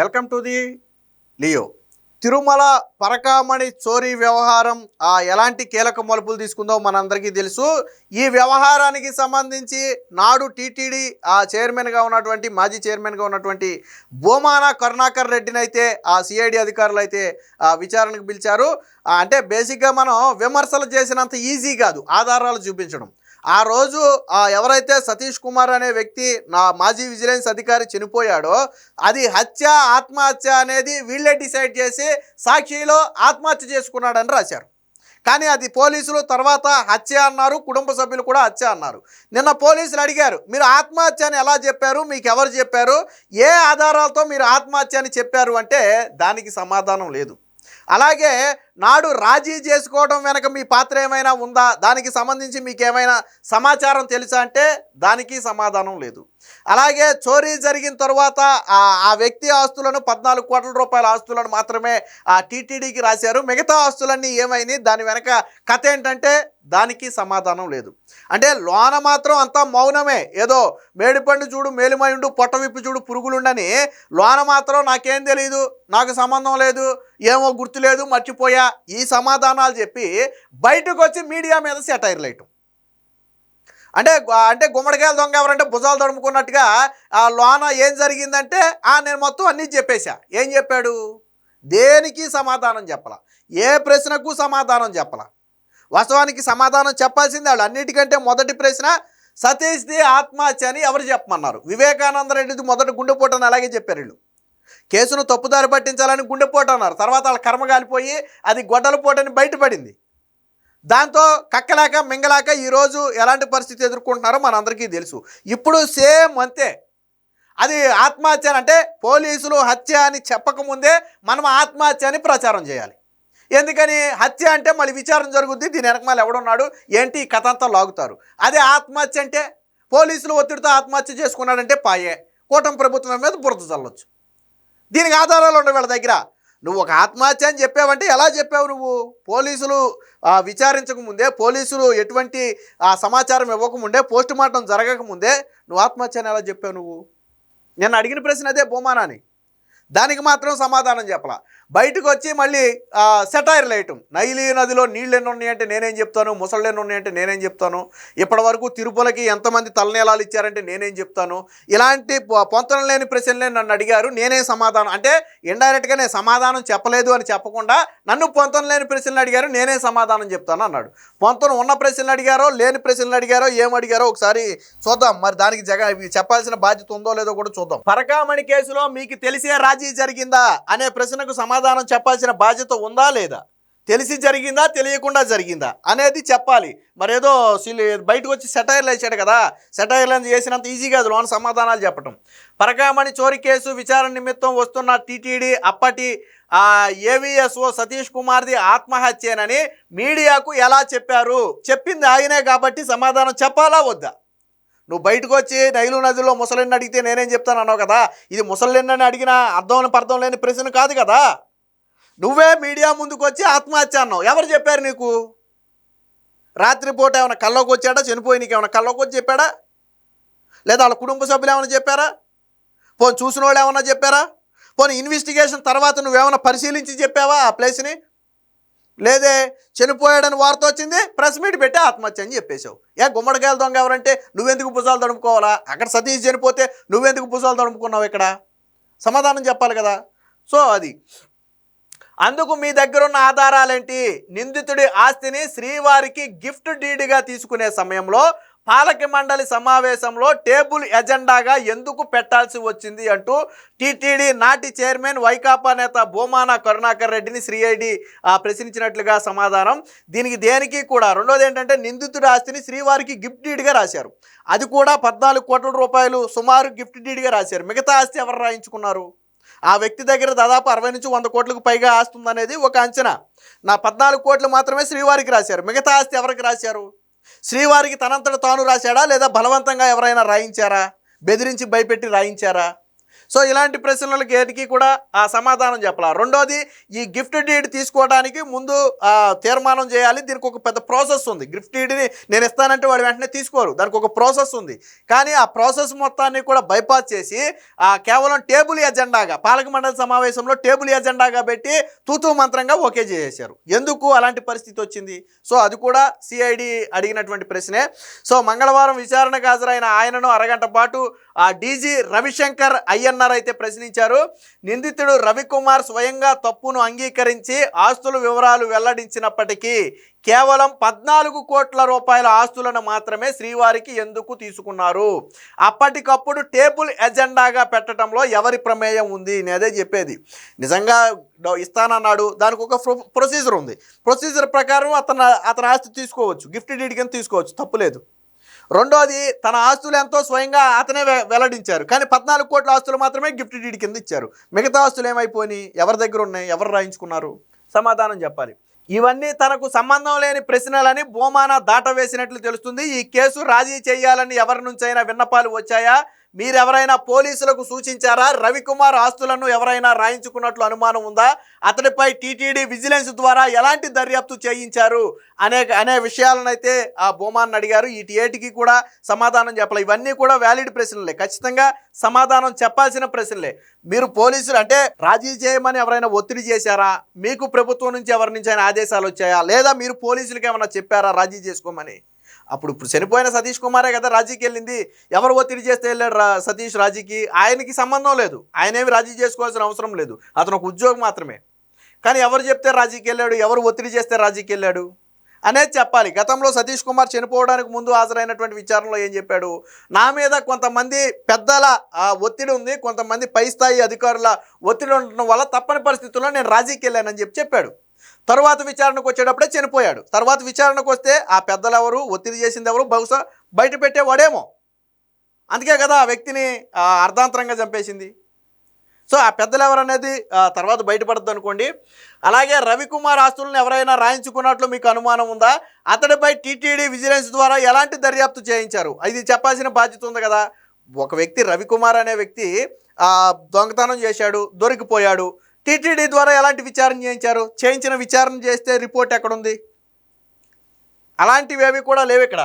Welcome to the Leo. Tirumala Parakamani చోరీ వ్యవహారం ఎలాంటి కీలక మలుపులు తీసుకుందో మనందరికీ తెలుసు. ఈ వ్యవహారానికి సంబంధించి నాడు టీటీడీ చైర్మన్గా ఉన్నటువంటి మాజీ చైర్మన్గా ఉన్నటువంటి బోమాన కరుణాకర్ రెడ్డిని అయితే సిఐడి అధికారులు అయితే విచారణకు పిలిచారు. అంటే బేసిక్గా మనం విమర్శలు చేసినంత ఈజీ కాదు ఆధారాలు చూపించడం. ఆ రోజు ఎవరైతే సతీష్ కుమార్ అనే వ్యక్తి నా మాజీ విజిలెన్స్ అధికారి చనిపోయాడో అది హత్య ఆత్మహత్య అనేది వీళ్ళే డిసైడ్ చేసి సాక్షిలో ఆత్మహత్య చేసుకున్నాడని రాశారు. కానీ అది పోలీసులు తర్వాత హత్య అన్నారు, కుటుంబ సభ్యులు కూడా హత్య అన్నారు. నిన్న పోలీసులు అడిగారు, మీరు ఆత్మహత్య అని ఎలా చెప్పారు, మీకు ఎవరు చెప్పారు, ఏ ఆధారాలతో మీరు ఆత్మహత్య అని చెప్పారు అంటే దానికి సమాధానం లేదు. అలాగే నాడు రాజీ చేసుకోవడం వెనక మీ పాత్ర ఏమైనా ఉందా, దానికి సంబంధించి మీకు ఏమైనా సమాచారం తెలుసా అంటే దానికి సమాధానం లేదు. అలాగే చోరీ జరిగిన తర్వాత ఆ వ్యక్తి ఆస్తులను 14 కోట్ల రూపాయల ఆస్తులను మాత్రమే టీటీడీకి రాశారు. మిగతా ఆస్తులన్నీ ఏమైనాయి, దాని వెనక కథ ఏంటంటే దానికి సమాధానం లేదు. అంటే లోన మాత్రం అంతా మౌనమే. ఏదో మేడిపండు చూడు మేలిమయుండు పొట్ట విప్పి చూడు పురుగులుండని లోన మాత్రం నాకేం తెలియదు, నాకు సంబంధం లేదు, ఏమో గుర్తులేదు, మర్చిపోయా, ఈ సమాధానాలు చెప్పి బయటకు వచ్చి మీడియా మీద సెటైర్లు వేయటం. అంటే గుమ్మడికాయలు దొంగ ఎవరంటే భుజాలు తడుముకున్నట్టుగా లోన ఏం జరిగిందంటే నేను మొత్తం అన్నీ చెప్పేశా. ఏం చెప్పాడు? దేనికి సమాధానం చెప్పాల, ఏ ప్రశ్నకు సమాధానం చెప్పాల. వాస్తవానికి సమాధానం చెప్పాల్సింది వాళ్ళు. అన్నిటికంటే మొదటి ప్రశ్న సతీష్ది ఆత్మహత్య అని ఎవరు చెప్పమన్నారు? వివేకానంద రెడ్డిది మొదటి గుండెపోటు అని అలాగే చెప్పారు వీళ్ళు. కేసును తప్పుదారి పట్టించాలని గుండెపోటు అన్నారు. తర్వాత వాళ్ళ కర్మ కాలిపోయి అది గొడ్డలపోటని బయటపడింది. దాంతో కక్కలేక మింగలేక ఈరోజు ఎలాంటి పరిస్థితి ఎదుర్కొంటున్నారో మనందరికీ తెలుసు. ఇప్పుడు సేమ్ అంతే. అది ఆత్మహత్య అంటే పోలీసులు హత్య అని చెప్పకముందే మనం ఆత్మహత్య అని ప్రచారం చేయాలి. ఎందుకని? హత్య అంటే మళ్ళీ విచారణ జరుగుద్ది, దీని వెనకమాల ఎవడున్నాడు ఏంటి ఈ కథ అంతా లాగుతారు. అదే ఆత్మహత్య అంటే పోలీసులు ఒత్తిడితో ఆత్మహత్య చేసుకున్నాడంటే పాయే, కూటమి ప్రభుత్వం మీద బురద చల్లొచ్చు. దీనికి ఆధారాలు ఉండవు వీళ్ళ దగ్గర. నువ్వు ఒక ఆత్మహత్య అని చెప్పావంటే ఎలా చెప్పావు నువ్వు? పోలీసులు విచారించకముందే, పోలీసులు ఎటువంటి సమాచారం ఇవ్వకముందే, పోస్ట్ మార్టం జరగకముందే నువ్వు ఆత్మహత్య అని ఎలా చెప్పావు నువ్వు? నేను అడిగిన ప్రశ్న అదే బొమ్మానాని. దానికి మాత్రం సమాధానం చెప్పాల. బయటకు వచ్చి మళ్ళీ సెటైర్లు వేయటం. నైలి నదిలో నీళ్ళు ఎన్ని ఉన్నాయంటే నేనేం చెప్తాను, ముసళ్ళు ఎన్ని ఉన్నాయంటే నేనేం చెప్తాను, ఇప్పటి వరకు తిరుపతికి ఎంతమంది తలనీలాలు ఇచ్చారంటే నేనేం చెప్తాను, ఇలాంటి పొంతన లేని ప్రశ్నలే నన్ను అడిగారు, నేనే సమాధానం అంటే ఇండైరెక్ట్గా నేను సమాధానం చెప్పలేదు అని చెప్పకుండా నన్ను పొంతన లేని ప్రశ్నలు అడిగారు, నేనే సమాధానం చెప్తాను అన్నాడు. పొంతన ఉన్న ప్రశ్నలు అడిగారో లేని ప్రశ్నలు అడిగారో ఏమడిగారో ఒకసారి చూద్దాం. మరి దానికి చెప్పాల్సిన బాధ్యత ఉందో లేదో కూడా చూద్దాం. పరకామణి కేసులో మీకు తెలిసే రాజీ జరిగిందా అనే ప్రశ్నకు సమాధానం చెప్పాల్సిన బాధ్యత ఉందా లేదా? తెలిసి జరిగిందా తెలియకుండా జరిగిందా అనేది చెప్పాలి. మరేదో బయటకు వచ్చి సెటైర్లు వేసాడు కదా, సెటైర్లు చేసినంత ఈజీ కాదు లోన సమాధానాలు చెప్పటం. పరకామణి చోరీ కేసు విచారణ నిమిత్తం వస్తున్న టీటీడీ అప్పటి ఏవిఎస్ఓ సతీష్ కుమార్ది ఆత్మహత్యేనని మీడియాకు ఎలా చెప్పారు? చెప్పింది ఆయనే కాబట్టి సమాధానం చెప్పాలా వద్దా? నువ్వు బయటకు వచ్చి నైలు నదిలో ముసలిని అడిగితే నేనేం చెప్తాను అన్నావు కదా, ఇది ముసలిని అడిగిన అర్థం లేని ప్రశ్న కాదు కదా. నువ్వే మీడియా ముందుకు వచ్చి ఆత్మహత్య అన్నావు. ఎవరు చెప్పారు నీకు? రాత్రిపూట ఏమైనా కల్లోకి వచ్చాడా? చనిపోయి నీకు ఏమైనా కల్లోకి వచ్చి చెప్పాడా? లేదా వాళ్ళ కుటుంబ సభ్యులు ఏమైనా చెప్పారా? పోనీ చూసిన వాళ్ళు ఏమన్నా చెప్పారా? పోనీ ఇన్వెస్టిగేషన్ తర్వాత నువ్వేమైనా పరిశీలించి చెప్పావా ఆ ప్లేస్ని? లేదే, చనిపోయాడని వార్త వచ్చింది, ప్రెస్ మీట్ పెట్టి ఆత్మహత్య అని చెప్పేశావు. గుమ్మడికాయల దొంగ ఎవరంటే నువ్వెందుకు భుజాలు తడుముకోవాలా? అక్కడ సతీష్ చనిపోతే నువ్వెందుకు భుజాలు తడుముకున్నావు? ఇక్కడ సమాధానం చెప్పాలి కదా. సో అది అందుకు మీ దగ్గర ఉన్న ఆధారాలేంటి? నిందితుడి ఆస్తిని శ్రీవారికి గిఫ్ట్ డీడ్గా తీసుకునే సమయంలో పాలక మండలి సమావేశంలో టేబుల్ ఎజెండాగా ఎందుకు పెట్టాల్సి వచ్చింది అంటూ టీటీడీ నాటి చైర్మన్ వైకాపా నేత బోమాన కరుణాకర్ రెడ్డిని సిఐడి ప్రశ్నించినట్లుగా సమాధానం. దేనికి కూడా రెండోది ఏంటంటే నిందితుడి ఆస్తిని శ్రీవారికి గిఫ్ట్ డీడ్గా రాశారు. అది కూడా 14 కోట్ల రూపాయలు సుమారు గిఫ్ట్ డీడ్గా రాశారు. మిగతా ఆస్తి ఎవరు రాయించుకున్నారు? ఆ వ్యక్తి దగ్గర దాదాపు 60 నుంచి 100 కోట్లకు పైగా ఆస్తి ఉందనేది ఒక అంచనా. 14 కోట్లు మాత్రమే శ్రీవారికి రాశారు. మిగతా ఆస్తి ఎవరికి రాశారు? శ్రీవారికి తనంతట తాను రాశాడా లేదా బలవంతంగా ఎవరైనా రాయించారా? బెదిరించి భయపెట్టి రాయించారా? సో ఇలాంటి ప్రశ్నలకు ఏటికి కూడా ఆ సమాధానం చెప్పాలి. రెండోది, ఈ గిఫ్ట్ డీడ్ తీసుకోవడానికి ముందు తీర్మానం చేయాలి. దీనికి ఒక పెద్ద ప్రాసెస్ ఉంది. గిఫ్ట్ డీడ్ని నేను ఇస్తానంటే వాడు వెంటనే తీసుకోరు, దానికి ఒక ప్రాసెస్ ఉంది. కానీ ఆ ప్రాసెస్ మొత్తాన్ని కూడా బైపాస్ చేసి కేవలం టేబుల్ ఎజెండాగా, పాలక మండలి సమావేశంలో టేబుల్ ఎజెండాగా పెట్టి తూతూ మంత్రంగా ఓకే చేసేశారు. ఎందుకు అలాంటి పరిస్థితి వచ్చింది? సో అది కూడా సిఐడి అడిగినటువంటి ప్రశ్నే. సో మంగళవారం విచారణకు హాజరైన ఆయనను అరగంట పాటు డీజీ రవిశంకర్ అయ్యన్నార్ అయితే ప్రశ్నించారు. నిందితుడు రవికుమార్ స్వయంగా తప్పును అంగీకరించి ఆస్తుల వివరాలు వెల్లడించినప్పటికీ కేవలం 14 కోట్ల రూపాయల ఆస్తులను మాత్రమే శ్రీవారికి ఎందుకు తీసుకున్నారు? అప్పటికప్పుడు టేబుల్ ఎజెండాగా పెట్టడంలో ఎవరి ప్రమేయం ఉంది? నేనే చెప్పేది. నిజంగా ఇస్తానన్నాడు, దానికి ఒక ప్రొసీజర్ ఉంది. ప్రొసీజర్ ప్రకారం అతను ఆస్తి తీసుకోవచ్చు, గిఫ్ట్ డీడ్ కింద తీసుకోవచ్చు, తప్పులేదు. రెండోది, తన ఆస్తులు ఎంతో స్వయంగా అతనే వెల్లడించారు. కానీ 14 కోట్ల ఆస్తులు మాత్రమే గిఫ్ట్ డీడ్ కింద ఇచ్చారు. మిగతా ఆస్తులు ఏమైపోయినాయి? ఎవరి దగ్గర ఉన్నాయి? ఎవరు రాయించుకున్నారు? సమాధానం చెప్పాలి. ఇవన్నీ తనకు సంబంధం లేని ప్రశ్నలని భూమాన దాటవేసినట్లు తెలుస్తుంది. ఈ కేసు రాజీ చేయాలని ఎవరి నుంచైనా విన్నపాలు వచ్చాయా? మీరెవరైనా పోలీసులకు సూచించారా? రవికుమార్ ఆస్తులను ఎవరైనా రాయించుకున్నట్లు అనుమానం ఉందా? అతడిపై టీటీడీ విజిలెన్స్ ద్వారా ఎలాంటి దర్యాప్తు చేయించారు అనే విషయాలనైతే ఆ భూమాన్ని అడిగారు. ఏటికి కూడా సమాధానం చెప్పాలి. ఇవన్నీ కూడా వ్యాలిడ్ ప్రశ్నలే, ఖచ్చితంగా సమాధానం చెప్పాల్సిన ప్రశ్నలే. మీరు పోలీసులు అంటే రాజీ చేయమని ఎవరైనా ఒత్తిడి చేశారా? మీకు ప్రభుత్వం నుంచి ఎవరి నుంచి అయినా ఆదేశాలు వచ్చాయా? లేదా మీరు పోలీసులకు ఏమైనా చెప్పారా రాజీ చేసుకోమని? అప్పుడు చనిపోయిన సతీష్ కుమారే కదా రాజీకి వెళ్ళింది. ఎవరు ఒత్తిడి చేస్తే వెళ్ళాడు సతీష్ రాజీకి? ఆయనకి సంబంధం లేదు, ఆయనేమి రాజీ చేసుకోవాల్సిన అవసరం లేదు, అతను ఒక ఉద్యోగం మాత్రమే. కానీ ఎవరు చెప్తే రాజీకి వెళ్ళాడు, ఎవరు ఒత్తిడి చేస్తే రాజీకి వెళ్ళాడు అనేది చెప్పాలి. గతంలో సతీష్ కుమార్ చనిపోవడానికి ముందు హాజరైనటువంటి విచారణలో ఏం చెప్పాడు? నా మీద కొంతమంది పెద్దల ఒత్తిడి ఉంది, కొంతమంది పై స్థాయి అధికారుల ఒత్తిడి ఉండడం వల్ల తప్పని పరిస్థితుల్లో నేను రాజీకి వెళ్ళానని చెప్పాడు. తర్వాత విచారణకు వచ్చేటప్పుడే చనిపోయాడు. తర్వాత విచారణకు వస్తే ఆ పెద్దలు ఎవరు, ఒత్తిడి చేసింది ఎవరు, బహుశా బయట పెట్టేవాడేమో. అందుకే కదా ఆ వ్యక్తిని అర్ధాంతరంగా చంపేసింది. సో ఆ పెద్దలు ఎవరు అనేది తర్వాత బయటపడద్దు అనుకోండి. అలాగే రవికుమార్ ఆస్తులను ఎవరైనా రాయించుకున్నట్లు మీకు అనుమానం ఉందా? అతడిపై టీటీడీ విజిలెన్స్ ద్వారా ఎలాంటి దర్యాప్తు చేయించారు? ఇది చెప్పాల్సిన బాధ్యత ఉంది కదా. ఒక వ్యక్తి రవికుమార్ అనే వ్యక్తి దొంగతనం చేశాడు, దొరికిపోయాడు. టీటీడీ ద్వారా ఎలాంటి విచారణ చేయించారు? చేయించిన విచారణ చేస్తే రిపోర్ట్ ఎక్కడుంది? అలాంటివి ఏవి కూడా లేవు ఇక్కడ.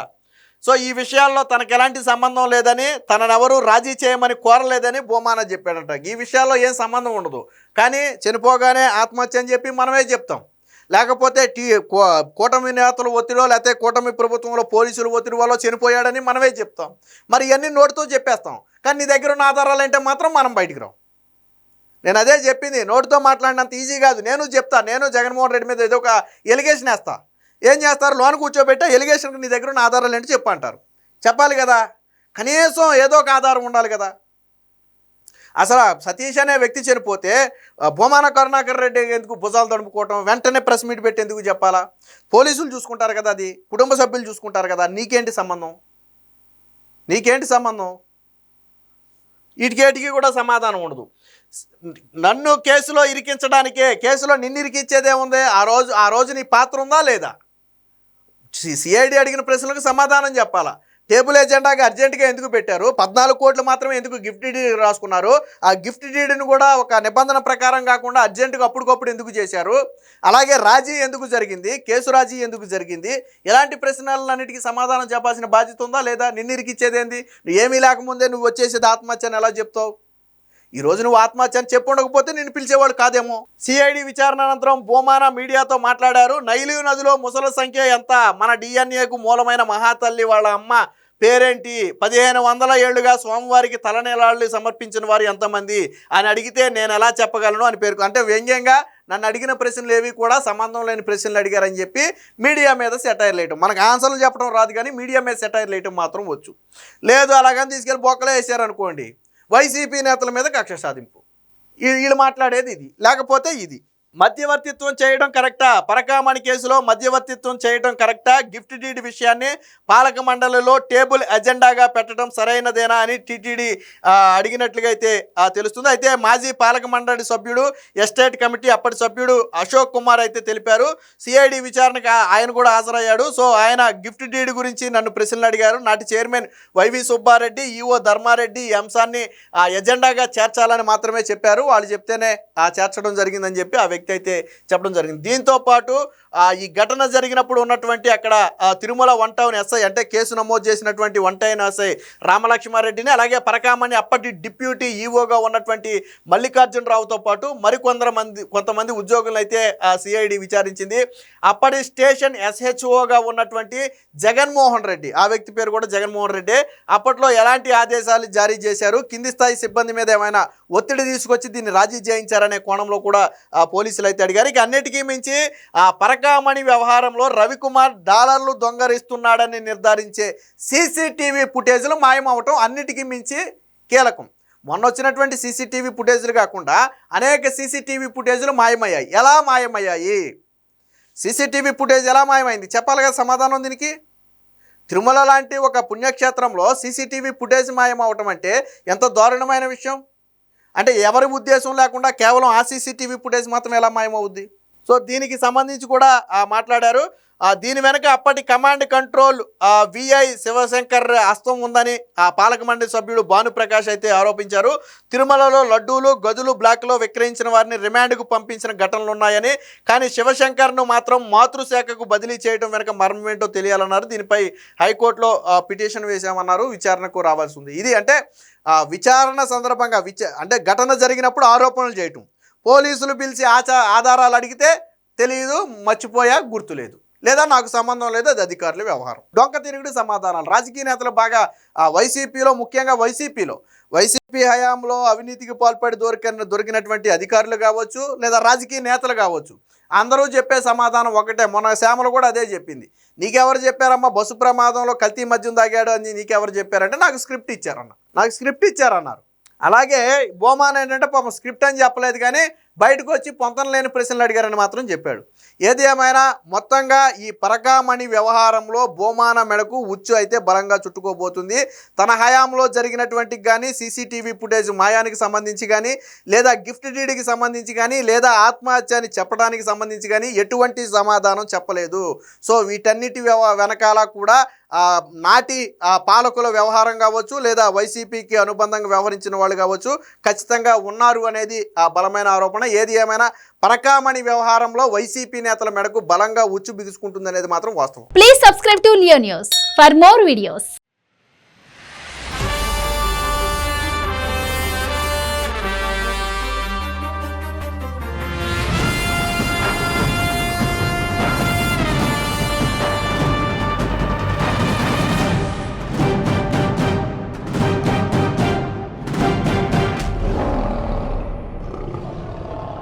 సో ఈ విషయాల్లో తనకు ఎలాంటి సంబంధం లేదని, తననెవరూ రాజీ చేయమని కోరలేదని భూమాన చెప్పాడట. ఈ విషయాల్లో ఏం సంబంధం ఉండదు. కానీ చనిపోగానే ఆత్మహత్య అని చెప్పి మనమే చెప్తాం. లేకపోతే కూటమి నేతలు ఒత్తిడో, లేకపోతే కూటమి ప్రభుత్వంలో పోలీసులు ఒత్తిడి వల్ల చనిపోయాడని మనమే చెప్తాం. మరి ఇవన్నీ నోటితో చెప్పేస్తాం. కానీ నీ దగ్గర ఉన్న ఆధారాలు అంటే మాత్రం మనం బయటికి రాం. నేను అదే చెప్పింది, నోటితో మాట్లాడినంత ఈజీ కాదు. నేను చెప్తా, నేను జగన్మోహన్ రెడ్డి మీద ఏదో ఒక ఎలిగేషన్ వేస్తా. ఏం చేస్తారు? లోన కూర్చోబెట్టా ఎలిగేషన్కి నీ దగ్గర ఉన్న ఆధారాలు ఏంటి చెప్పంటారు. చెప్పాలి కదా, కనీసం ఏదో ఒక ఆధారం ఉండాలి కదా. అసలు సతీష్ అనే వ్యక్తి చనిపోతే భూమాన కరుణాకర్ రెడ్డి ఎందుకు భుజాలు తడుపుకోవటం, వెంటనే ప్రెస్ మీట్ పెట్టి ఎందుకు చెప్పాలా? పోలీసులు చూసుకుంటారు కదా, అది కుటుంబ సభ్యులు చూసుకుంటారు కదా. నీకేంటి సంబంధం? నీకేంటి సంబంధం? వీటికేటికి కూడా సమాధానం ఉండదు. నన్ను కేసులో ఇరికించడానికే, కేసులో నిన్ను ఇరికించేదేముంది? ఆ రోజు నీ పాత్ర ఉందా లేదా? సిఐడి అడిగిన ప్రశ్నలకు సమాధానం చెప్పాలా. టేబుల్ ఎజెండాగా అర్జెంటుగా ఎందుకు పెట్టారు? 14 కోట్లు మాత్రమే ఎందుకు గిఫ్ట్ డీడ్ రాసుకున్నారు? ఆ గిఫ్ట్ డీడ్ని కూడా ఒక నిబంధన ప్రకారం కాకుండా అర్జెంటుగా అప్పటికప్పుడు ఎందుకు చేశారు? అలాగే రాజీ ఎందుకు జరిగింది? కేసు రాజీ ఎందుకు జరిగింది? ఇలాంటి ప్రశ్నలన్నిటికీ సమాధానం చెప్పాల్సిన బాధ్యత ఉందా లేదా? నిన్ను ఇరికిచ్చేదేంది? నువ్వు ఏమీ లేకముందే నువ్వు వచ్చేసేది ఆత్మహత్యని ఎలా చెప్తావు? ఈరోజు నువ్వు ఆత్మహత్య అని చెప్పి ఉండకపోతే నేను పిలిచేవాడు కాదేమో. సిఐడి విచారణ అనంతరం భూమాన మీడియాతో మాట్లాడారు. నైలు నదిలో ముసల సంఖ్య ఎంత? మన డిఎన్ఏకు మూలమైన మహాతల్లి వాళ్ళ అమ్మ పేరేంటి? 1500 ఏళ్లుగా స్వామివారికి తలనీలాళ్ళు సమర్పించిన వారు ఎంతమంది అని అడిగితే నేను ఎలా చెప్పగలను అని పేర్కొ, అంటే వ్యంగ్యంగా నన్ను అడిగిన ప్రశ్నలు ఏవి కూడా సంబంధం లేని ప్రశ్నలు అడిగారని చెప్పి మీడియా మీద సెటైర్లు వేయటం. మనకు ఆన్సర్లు చెప్పడం రాదు, కానీ మీడియా మీద సెటైర్లు వేయటం మాత్రం వచ్చు. లేదు అలాగని తీసుకెళ్ళి బొక్కలో వేసారనుకోండి, వైసీపీ నేతల మీద కక్ష సాధింపు. వీళ్ళు మాట్లాడేది ఇది, లేకపోతే ఇది. మధ్యవర్తిత్వం చేయడం కరెక్టా? పరకామణి కేసులో మధ్యవర్తిత్వం చేయడం కరెక్టా? గిఫ్ట్ డీడ్ విషయాన్ని పాలక మండలిలో టేబుల్ ఎజెండాగా పెట్టడం సరైనదేనా అని టీటీడీ అడిగినట్లుగా అయితే తెలుస్తుంది. అయితే మాజీ పాలక మండలి సభ్యుడు, ఎస్టేట్ కమిటీ అప్పటి సభ్యుడు అశోక్ కుమార్ అయితే తెలిపారు. సిఐడి విచారణకు ఆయన కూడా హాజరయ్యాడు. సో ఆయన గిఫ్ట్ డీడ్ గురించి నన్ను ప్రశ్నలు అడిగారు. నాటి చైర్మన్ వైవి సుబ్బారెడ్డి, ఈఓ ధర్మారెడ్డి ఈ అంశాన్ని ఎజెండాగా చేర్చాలని మాత్రమే చెప్పారు. వాళ్ళు చెప్తేనే చేర్చడం జరిగిందని చెప్పి ఆ వ్యక్తి అయితే చెప్పడం జరిగింది. దీంతో పాటు ఈ ఘటన జరిగినప్పుడు ఉన్నటువంటి అక్కడ తిరుమల వన్ టౌన్ ఎస్ఐ అంటే కేసు నమోదు చేసినటువంటి వన్ టౌన్ ఎస్ఐ రామలక్ష్మారెడ్డిని, అలాగే పరకామణి అప్పటి డిప్యూటీ ఈఓగా ఉన్నటువంటి మల్లికార్జునరావుతో పాటు కొంతమంది ఉద్యోగులను అయితే సిఐడి విచారించింది. అప్పటి స్టేషన్ ఎస్హెచ్ఓగా ఉన్నటువంటి జగన్మోహన్ రెడ్డి, ఆ వ్యక్తి పేరు కూడా జగన్మోహన్ రెడ్డి, అప్పట్లో ఎలాంటి ఆదేశాలు జారీ చేశారు, కింది స్థాయి సిబ్బంది మీద ఏమైనా ఒత్తిడి తీసుకొచ్చి దీన్ని రాజీ చేయించారనే కోణంలో కూడా పోలీసులు అయితే అడిగారు. ఇక అన్నిటికీ మించి పరకామణి వ్యవహారంలో రవికుమార్ డాలర్లు దొంగరిస్తున్నాడని నిర్ధారించే సీసీటీవీ ఫుటేజ్లు మాయమవటం అన్నిటికీ మించి కీలకం. మొన్న వచ్చినటువంటి సీసీటీవీ ఫుటేజ్లు కాకుండా అనేక సీసీటీవీ ఫుటేజ్లు మాయమయ్యాయి. ఎలా మాయమయ్యాయి? సీసీటీవీ ఫుటేజ్ ఎలా మాయమైంది చెప్పాలి కదా సమాధానం దీనికి. తిరుమల లాంటి ఒక పుణ్యక్షేత్రంలో సీసీటీవీ ఫుటేజ్ మాయమవటం అంటే ఎంత దారుణమైన విషయం. అంటే ఎవరి ఉద్దేశం లేకుండా కేవలం ఆ సీసీటీవీ ఫుటేజ్ మాత్రం ఎలా మాయమవుద్ది? సో దీనికి సంబంధించి కూడా మాట్లాడారు. దీని వెనక అప్పటి కమాండ్ కంట్రోల్ విఐ శివశంకర్ హస్తం ఉందని పాలక మండలి సభ్యుడు భానుప్రకాష్ అయితే ఆరోపించారు. తిరుమలలో లడ్డూలు, గదులు బ్లాక్లో విక్రయించిన వారిని రిమాండ్కు పంపించిన ఘటనలు ఉన్నాయని, కానీ శివశంకర్ను మాత్రం మాతృశాఖకు బదిలీ చేయడం వెనక మర్మం ఏంటో తెలియాలన్నారు. దీనిపై హైకోర్టులో పిటిషన్ వేశామన్నారు. విచారణకు రావాల్సి ఉంది. ఇది అంటే విచారణ సందర్భంగా అంటే ఘటన జరిగినప్పుడు ఆరోపణలు చేయటం, పోలీసులు పిలిచి ఆధారాలు అడిగితే తెలియదు, మర్చిపోయా, గుర్తులేదు, లేదా నాకు సంబంధం లేదు, అది అధికారుల వ్యవహారం. డొంక తిరుగుడు సమాధానాలు. రాజకీయ నేతలు బాగా వైసీపీలో, ముఖ్యంగా వైసీపీ హయాంలో అవినీతికి పాల్పడి దొరికినటువంటి అధికారులు కావచ్చు, లేదా రాజకీయ నేతలు కావచ్చు, అందరూ చెప్పే సమాధానం ఒకటే. మొన్న శ్యామలు కూడా అదే చెప్పింది. నీకెవరు చెప్పారమ్మా బస్సు ప్రమాదంలో కల్తీ మద్యం తాగాడు అని నీకెవరు చెప్పారంటే నాకు స్క్రిప్ట్ ఇచ్చారన్నారు. అలాగే బోమాన్ ఏంటంటే పాపం స్క్రిప్ట్ అని చెప్పలేదు, కానీ బయటకు వచ్చి పొంతన లేని ప్రశ్నలు అడిగారని మాత్రం చెప్పాడు. ఏది ఏమైనా మొత్తంగా ఈ పరకామణి వ్యవహారంలో బోమాన మెడకు ఉచ్చు అయితే బలంగా చుట్టుకోబోతుంది. తన హయాంలో జరిగినటువంటి కానీ సీసీటీవీ ఫుటేజ్ మాయానికి సంబంధించి కానీ, లేదా గిఫ్ట్ డీడ్కి సంబంధించి కానీ, లేదా ఆత్మహత్య అని చెప్పడానికి సంబంధించి కానీ ఎటువంటి సమాధానం చెప్పలేదు. సో వీటన్నిటి వెనకాల కూడా నాటి పాలకుల వ్యవహారం కావచ్చు, లేదా వైసీపీకి అనుబంధంగా వ్యవహరించిన వాళ్ళు కావచ్చు ఖచ్చితంగా ఉన్నారు అనేది బలమైన ఆరోపణ. ఏది ఏమైనా పరకామణి వ్యవహారంలో వైసీపీ నేతల మెడకు బలంగా ఉచ్చు బిగుసుకుంటుంది అనేది మాత్రం వాస్తవం. Please subscribe to Leo news for more videos.